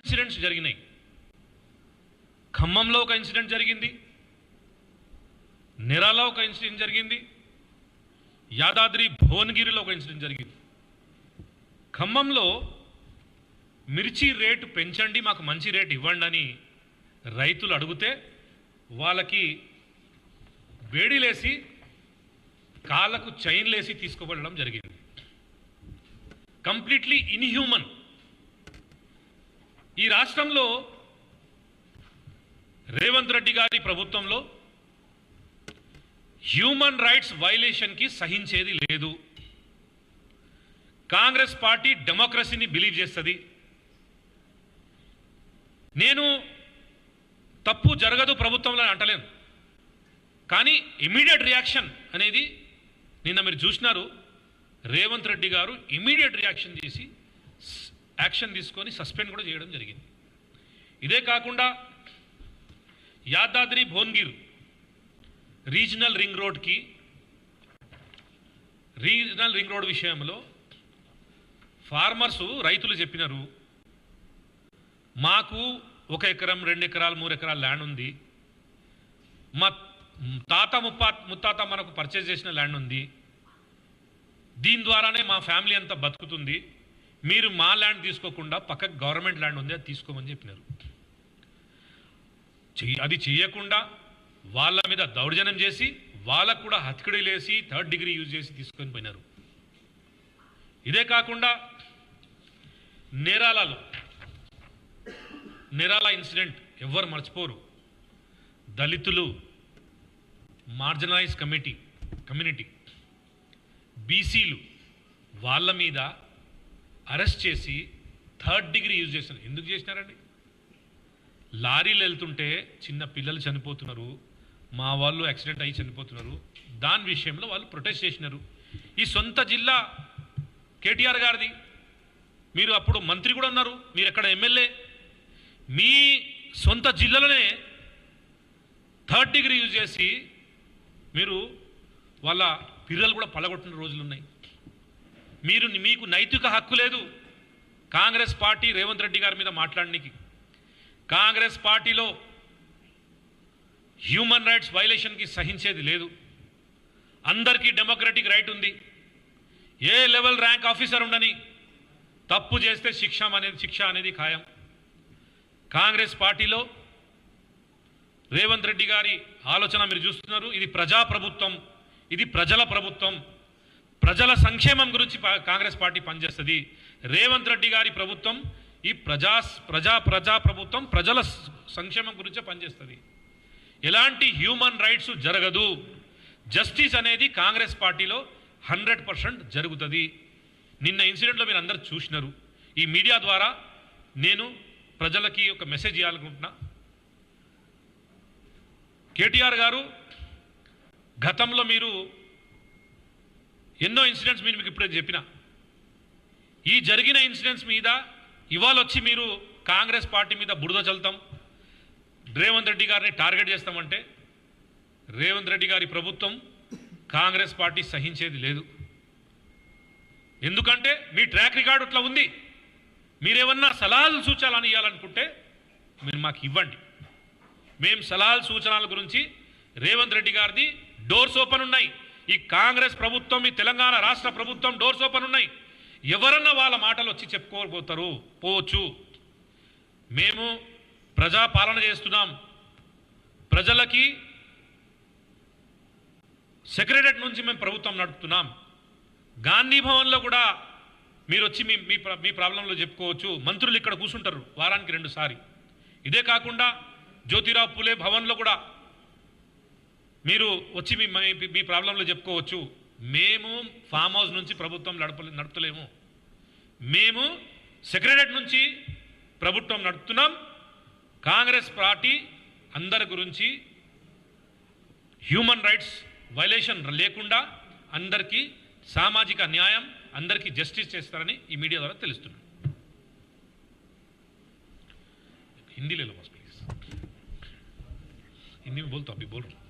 Incidents జరిగినాయి. ఖమ్మంలో ఒక ఇన్సిడెంట్ జరిగింది, నిరాలో ఒక ఇన్సిడెంట్ జరిగింది, యాదాద్రి భువనగిరిలో ఒక ఇన్సిడెంట్ జరిగింది. ఖమ్మంలో మిర్చి రేటు పెంచండి, మాకు మంచి రేటు ఇవ్వండి అని రైతులు అడిగితే వాళ్ళకి వేడిలేసి కాళ్ళకు చైన్లేసి తీసుకువెళ్ళడం జరిగింది. Completely inhuman. ఈ రాష్ట్రంలో రేవంత్ రెడ్డి గారి ప్రభుత్వంలో హ్యూమన్ రైట్స్ వైలేషన్కి సహించేది లేదు. కాంగ్రెస్ పార్టీ డెమోక్రసీని బిలీవ్ చేస్తుంది. నేను తప్పు జరగదు ప్రభుత్వంలో అంటలేను, కానీ ఇమీడియట్ రియాక్షన్ అనేది నిన్న మీరు చూసినారు. రేవంత్ రెడ్డి గారు ఇమీడియట్ రియాక్షన్ చేసి యాక్షన్ తీసుకొని సస్పెండ్ కూడా చేయడం జరిగింది. ఇదే కాకుండా Yadadri Bhuvanagiri regional ring road విషయంలో రైతులు చెప్పినారు, మాకు 1 ఎకరం 2 ఎకరాలు 3 ఎకరాల ల్యాండ్ ఉంది, మా తాత ముత్తాత మనకు పర్చేజ్ చేసిన ల్యాండ్ ఉంది, దీని ద్వారానే మా ఫ్యామిలీ అంతా బతుకుతుంది, మీరు మా ల్యాండ్ తీసుకోకుండా పక్కకు గవర్నమెంట్ ల్యాండ్ ఉంది అది తీసుకోమని చెప్పినారు. అది చేయకుండా వాళ్ళ మీద దౌర్జన్యం చేసి వాళ్ళకు కూడా హత్యకడీలేసి 3rd డిగ్రీ యూజ్ చేసి తీసుకొని పోయినారు. ఇదే కాకుండా నిరాల ఇన్సిడెంట్ ఎవ్వరు మర్చిపోరు. దళితులు, మార్జినలైజ్ కమ్యూనిటీ, బీసీలు వాళ్ళ మీద అరెస్ట్ చేసి 3rd డిగ్రీ యూజ్ చేస్తున్నారు. ఎందుకు చేసినారండి? లారీలు వెళ్తుంటే చిన్న పిల్లలు చనిపోతున్నారు, మా వాళ్ళు యాక్సిడెంట్ అయ్యి చనిపోతున్నారు, దాని విషయంలో వాళ్ళు ప్రొటెస్ట్ చేసినారు. ఈ సొంత జిల్లా కేటీఆర్ గారిది, మీరు అప్పుడు మంత్రి కూడా ఉన్నారు, మీరు ఎక్కడ ఎమ్మెల్యే, మీ సొంత జిల్లాలోనే 3rd డిగ్రీ యూజ్ చేసి మీరు వాళ్ళ పిల్లలు కూడా పలగొట్టిన రోజులు ఉన్నాయి. మీకు నైతిక హక్కు లేదు కాంగ్రెస్ పార్టీ రేవంత్ రెడ్డి గారి మీద మాట్లాడడానికి. కాంగ్రెస్ పార్టీలో హ్యూమన్ రైట్స్ వైలేషన్కి సహించేది లేదు. అందరికీ డెమోక్రటిక్ రైట్ ఉంది. ఏ లెవెల్ ర్యాంక్ ఆఫీసర్ ఉండని తప్పు చేస్తే శిక్ష అనేది ఖాయం. కాంగ్రెస్ పార్టీలో రేవంత్ రెడ్డి గారి ఆలోచన మీరు చూస్తున్నారు. ఇది ప్రజాప్రభుత్వం, ఇది ప్రజల ప్రభుత్వం, ప్రజల సంక్షేమం గురించి కాంగ్రెస్ పార్టీ పనిచేస్తుంది. రేవంత్ రెడ్డి గారి ప్రభుత్వం ఈ ప్రజాప్రభుత్వం ప్రజల సంక్షేమం గురించే పనిచేస్తుంది. ఎలాంటి హ్యూమన్ రైట్స్ జరగదు. జస్టిస్ అనేది కాంగ్రెస్ పార్టీలో 100% జరుగుతుంది. నిన్న ఇన్సిడెంట్లో మీరు అందరూ చూసినారు. ఈ మీడియా ద్వారా నేను ప్రజలకి ఒక మెసేజ్ ఇవ్వాలనుకుంటున్నా. కేటీఆర్ గారు గతంలో మీరు ఎన్నో ఇన్సిడెంట్స్ మీకు ఇప్పుడే చెప్పిన, ఈ జరిగిన ఇన్సిడెంట్స్ మీద ఇవాళ వచ్చి మీరు కాంగ్రెస్ పార్టీ మీద బురద చల్లుతాం, రేవంత్ రెడ్డి గారిని టార్గెట్ చేస్తామంటే రేవంత్ రెడ్డి గారి ప్రభుత్వం కాంగ్రెస్ పార్టీ సహించేది లేదు. ఎందుకంటే మీ ట్రాక్ రికార్డు అట్లా ఉంది. మీరేమన్నా సలహాలు సూచనలు ఇవ్వాలనుకుంటే మీరు మాకు ఇవ్వండి. మేము సలహాలు సూచనల గురించి రేవంత్ రెడ్డి గారిది డోర్స్ ఓపెన్ ఉన్నాయి. ఈ కాంగ్రెస్ ప్రభుత్వం, ఈ తెలంగాణ రాష్ట్ర ప్రభుత్వం డోర్స్ ఓపెన్ ఉన్నాయి. ఎవరన్నా వాళ్ళ మాటలు వచ్చి పోవచ్చు. మేము ప్రజాపాలన చేస్తున్నాం. ప్రజలకి సెక్రటరేట్ నుంచి మేము ప్రభుత్వం నడుపుతున్నాం. గాంధీ భవన్లో కూడా మీరు వచ్చి మీ ప్రాబ్లంలో చెప్పుకోవచ్చు. మంత్రులు ఇక్కడ కూర్చుంటారు వారానికి 2 సార్లు. ఇదే కాకుండా జ్యోతిరావు పూలే భవన్లో కూడా మీరు వచ్చి మీ ప్రాబ్లంలో చెప్పుకోవచ్చు. మేము ఫామ్ హౌస్ నుంచి ప్రభుత్వం నడుపుతలేము. మేము సెక్రటరేట్ నుంచి ప్రభుత్వం నడుపుతున్నాం. కాంగ్రెస్ పార్టీ అందరి గురించి హ్యూమన్ రైట్స్ వైలేషన్ లేకుండా అందరికీ సామాజిక న్యాయం, అందరికీ జస్టిస్ చేస్తారని ఈ మీడియా ద్వారా తెలుస్తుంది. हिंदी ले लो बस प्लीज, हिंदी में बोल तो अभी बोल रहा हूँ.